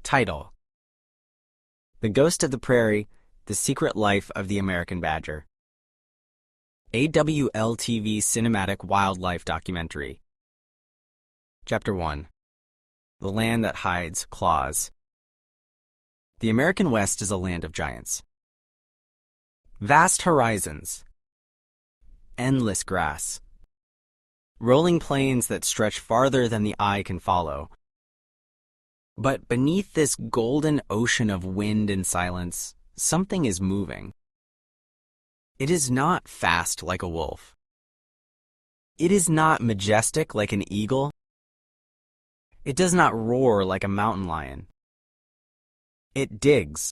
Title: The Ghost of the Prairie, The Secret Life of the American Badger. A WLTV cinematic wildlife documentary. Chapter 1. The Land That Hides Claws. The American West is a land of giants. Vast horizons. Endless grass. Rolling plains that stretch farther than the eye can follow. But beneath this golden ocean of wind and silence, something is moving. It is not fast like a wolf. It is not majestic like an eagle. It does not roar like a mountain lion. It digs.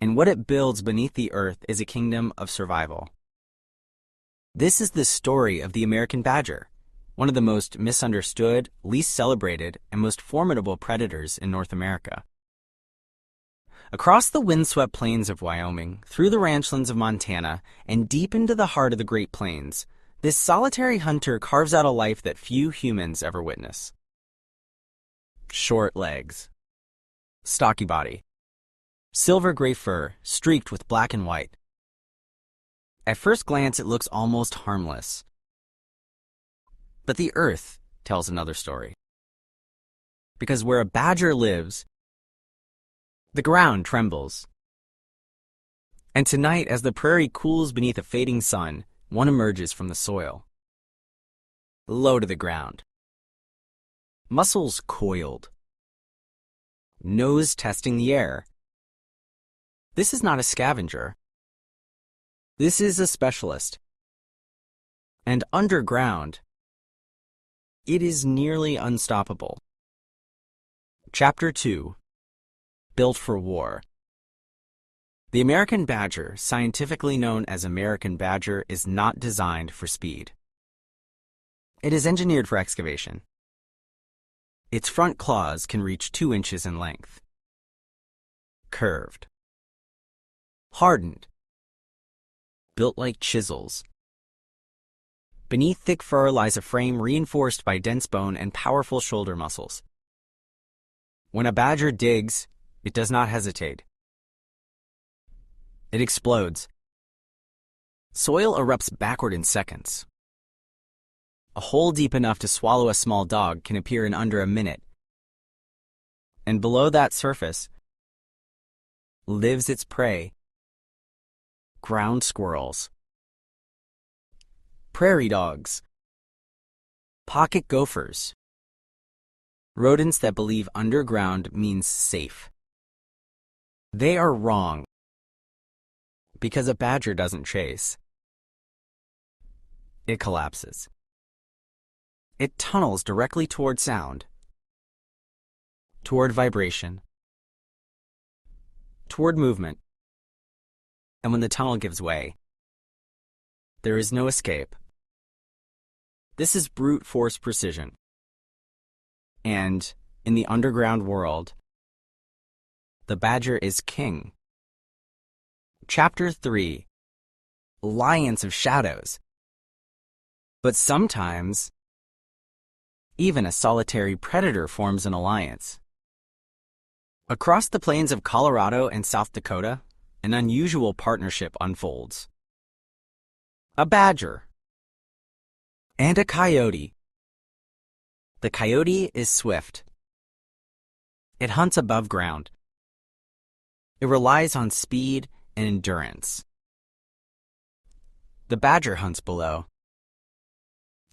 And what it builds beneath the earth is a kingdom of survival. This is the story of the American badger, one of the most misunderstood, least celebrated, and most formidable predators in North America. Across the windswept plains of Wyoming, through the ranchlands of Montana, and deep into the heart of the Great Plains, this solitary hunter carves out a life that few humans ever witness. Short legs. Stocky body. Silver gray fur, streaked with black and white. At first glance, it looks almost harmless. But the earth tells another story. Because where a badger lives, the ground trembles. And tonight, as the prairie cools beneath a fading sun, one emerges from the soil. Low to the ground. Muscles coiled. Nose testing the air. This is not a scavenger. This is a specialist. And underground, it is nearly unstoppable. Chapter 2. Built for War. The American badger, scientifically known as American badger, is not designed for speed. It is engineered for excavation. Its front claws can reach 2 inches in length. Curved. Hardened. Built like chisels. Beneath thick fur lies a frame reinforced by dense bone and powerful shoulder muscles. When a badger digs, it does not hesitate. It explodes. Soil erupts backward in seconds. A hole deep enough to swallow a small dog can appear in under a minute. And below that surface lives its prey. Ground squirrels. Prairie dogs. Pocket gophers. Rodents that believe underground means safe. They are wrong. Because a badger doesn't chase. It collapses. It tunnels directly toward sound, toward vibration, toward movement. And when the tunnel gives way, there is no escape. This is brute force precision. And in the underground world, the badger is king. Chapter 3. Alliance of Shadows. But sometimes, even a solitary predator forms an alliance. Across the plains of Colorado and South Dakota, an unusual partnership unfolds. A badger and a coyote. The coyote is swift. It hunts above ground. It relies on speed and endurance. The badger hunts below.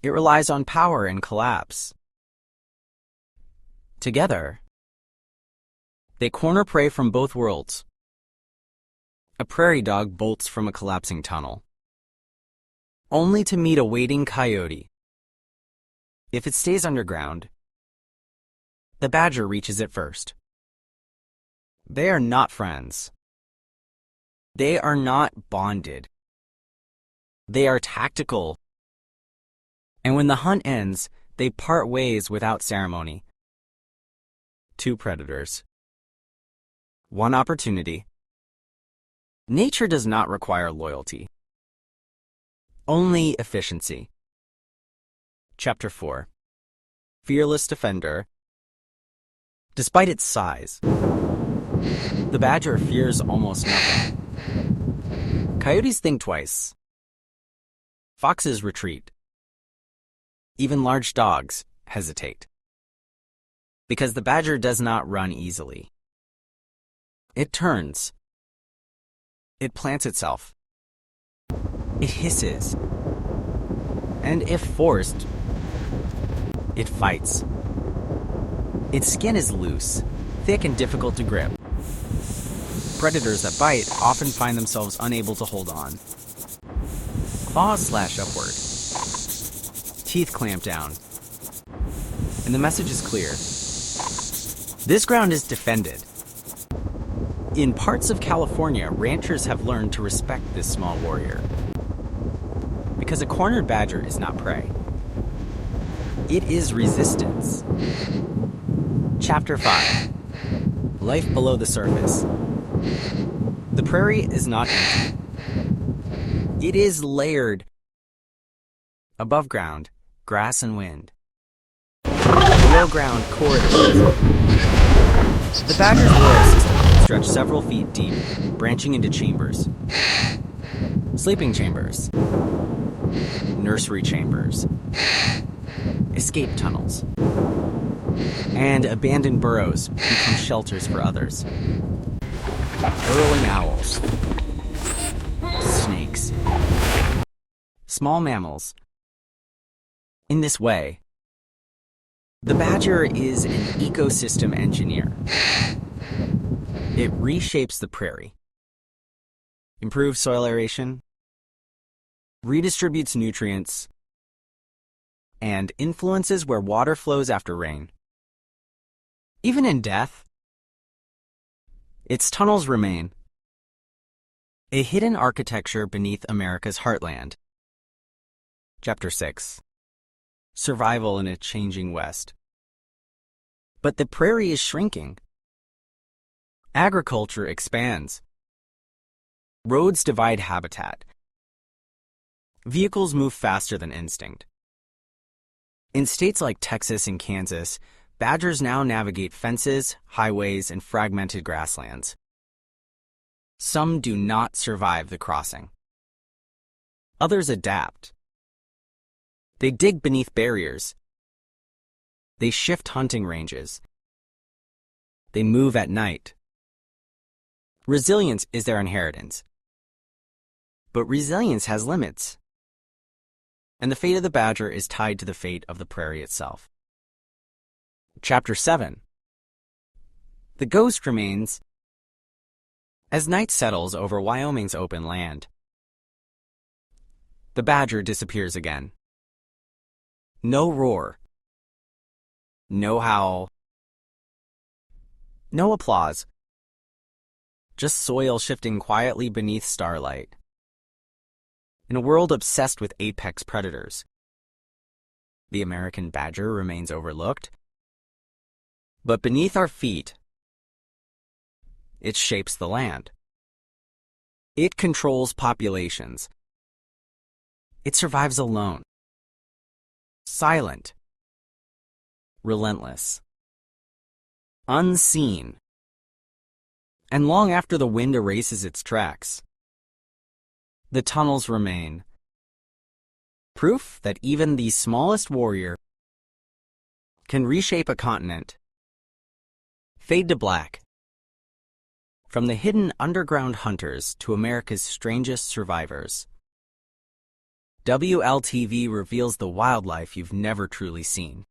It relies on power and collapse. Together, they corner prey from both worlds. A prairie dog bolts from a collapsing tunnel, only to meet a waiting coyote. If it stays underground, the badger reaches it first. They are not friends. They are not bonded. They are tactical. And when the hunt ends, they part ways without ceremony. 2 predators. 1 opportunity. Nature does not require loyalty. Only efficiency. Chapter 4. Fearless Defender. Despite its size, the badger fears almost nothing. Coyotes think twice. Foxes retreat. Even large dogs hesitate. Because the badger does not run easily. It turns. It plants itself. It hisses. And if forced, it fights. Its skin is loose, thick and difficult to grip. Predators that bite often find themselves unable to hold on. Claws slash upward. Teeth clamp down. And the message is clear. This ground is defended. In parts of California, ranchers have learned to respect this small warrior. Because a cornered badger is not prey. It is resistance. Chapter 5. Life below the surface. The prairie is not empty. It is layered. Above ground, grass and wind. Below ground, corridors. The badger's burrow system stretches several feet deep, branching into chambers. Sleeping chambers. Nursery chambers. Escape tunnels. And abandoned burrows become shelters for others. Burrowing owls. Snakes. Small mammals. In this way, the badger is an ecosystem engineer. It reshapes the prairie, improves soil aeration, redistributes nutrients, and influences where water flows after rain. Even in death, its tunnels remain. A hidden architecture beneath America's heartland. Chapter 6. Survival in a changing West. But the prairie is shrinking. Agriculture expands. Roads divide habitat. Vehicles move faster than instinct. In states like Texas and Kansas, badgers now navigate fences, highways, and fragmented grasslands. Some do not survive the crossing. Others adapt. They dig beneath barriers. They shift hunting ranges. They move at night. Resilience is their inheritance. But resilience has limits. And the fate of the badger is tied to the fate of the prairie itself. Chapter 7. The ghost remains. As night settles over Wyoming's open land, the badger disappears again. No roar. No howl. No applause. Just soil shifting quietly beneath starlight. In a world obsessed with apex predators, the American badger remains overlooked. But beneath our feet, it shapes the land. It controls populations. It survives alone. Silent. Relentless. Unseen. And long after the wind erases its tracks, the tunnels remain. Proof that even the smallest warrior can reshape a continent. Fade to black. From the hidden underground hunters to America's strangest survivors, WLTV reveals the wildlife you've never truly seen.